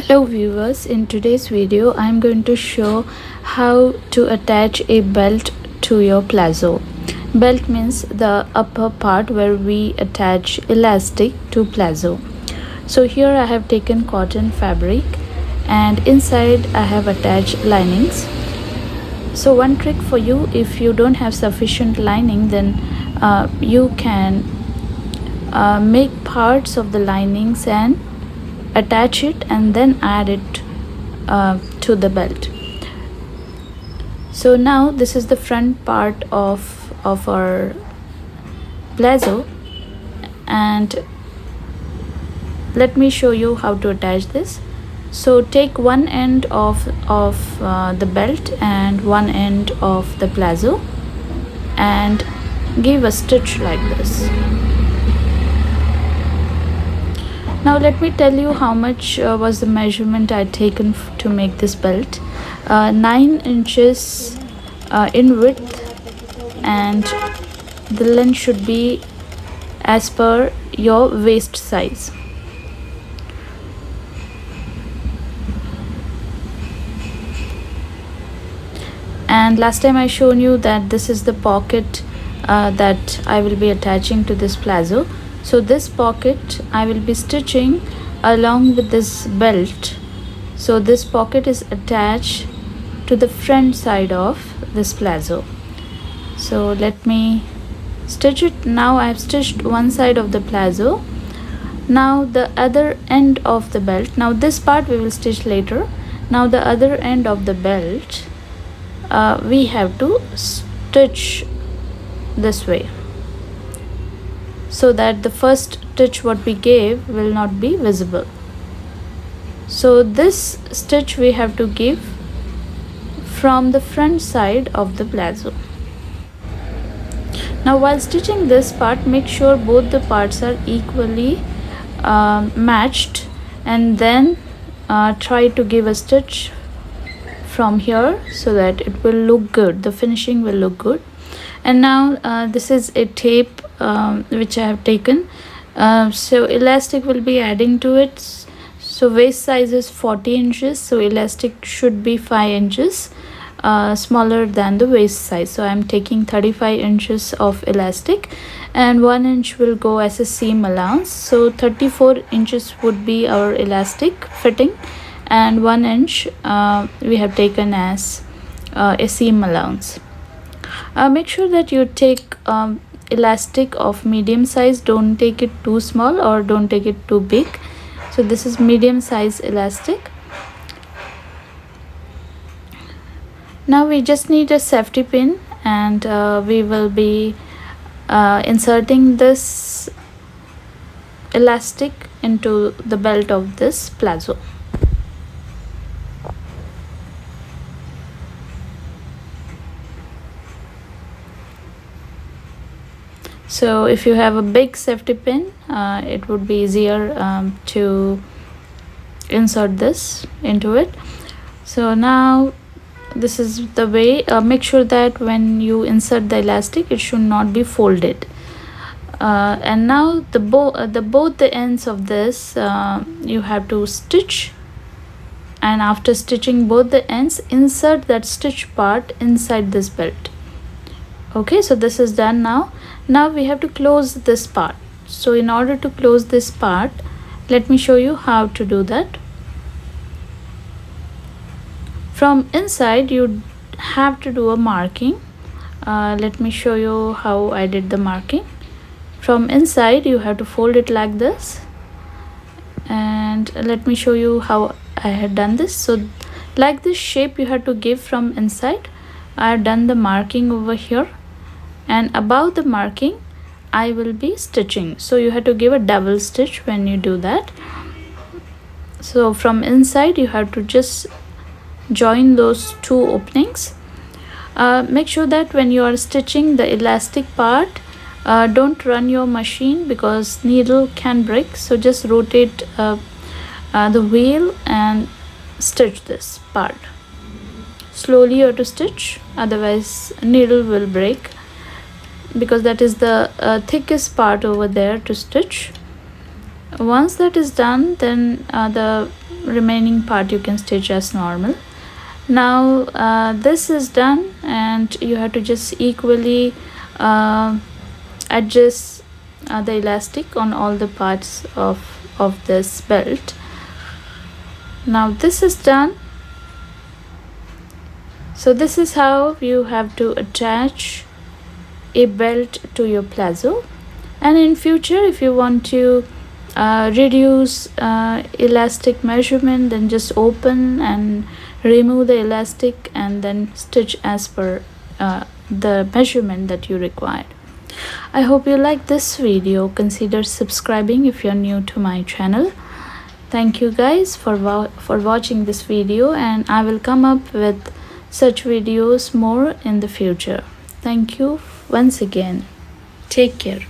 Hello viewers, in today's video I am going to show how to attach a belt to your plazo. Belt means the upper part where we attach elastic to plazo. So here I have taken cotton fabric and inside I have attached linings. So one trick for you, if you don't have sufficient lining, then you can make parts of the linings and attach it and then add it to the belt. So now this is the front part of our plazo, and let me show you how to attach this. So take one end of the belt and one end of the plazo and give a stitch like this. Now let me tell you how much was the measurement I had taken to make this belt. 9 inches in width, and the length should be as per your waist size. And last time I shown you that this is the pocket that I will be attaching to this plazo. So this pocket I will be stitching along with this belt. So this pocket is attached to the front side of this plazo. So let me stitch it. Now I have stitched one side of the plazo. Now the other end of the belt, now this part we will stitch later. Now the other end of the belt we have to stitch this way, so that the first stitch what we gave will not be visible. So this stitch we have to give from the front side of the plazo. Now while stitching this part, make sure both the parts are equally matched, and then try to give a stitch from here so that it will look good, the finishing will look good. And now this is a tape which I have taken. So elastic will be adding to it. So waist size is 40 inches, so elastic should be 5 inches smaller than the waist size. So I am taking 35 inches of elastic, and 1 inch will go as a seam allowance. So 34 inches would be our elastic fitting, and 1 inch we have taken as a seam allowance. Make sure that you take elastic of medium size. Don't take it too small or don't take it too big. So this is medium size elastic. Now we just need a safety pin, and we will be inserting this elastic into the belt of this plazo. So if you have a big safety pin, it would be easier to insert this into it. So now this is the way. Make sure that when you insert the elastic, it should not be folded. And now both the ends of this you have to stitch, and after stitching both the ends, insert that stitch part inside this belt. Okay, so this is done. Now we have to close this part. So in order to close this part, let me show you how to do that. From inside you have to do a marking. Let me show you how I did the marking. From inside you have to fold it like this, and let me show you how I had done this. So like this shape you have to give from inside. I have done the marking over here, and above the marking I will be stitching. So you have to give a double stitch when you do that. So from inside you have to just join those two openings. Make sure that when you are stitching the elastic part, don't run your machine because needle can break. So just rotate the wheel and stitch this part. Slowly you have to stitch, otherwise needle will break, because that is the thickest part over there to stitch. Once that is done, then the remaining part you can stitch as normal. Now this is done, and you have to just equally adjust the elastic on all the parts of this belt. Now this is done. So this is how you have to attach a belt to your plazo. And in future, if you want to reduce elastic measurement, then just open and remove the elastic and then stitch as per the measurement that you required. I hope you like this video. Consider subscribing if you're new to my channel. Thank you guys for watching this video, and I will come up with such videos more in the future. Thank you once again. Take care.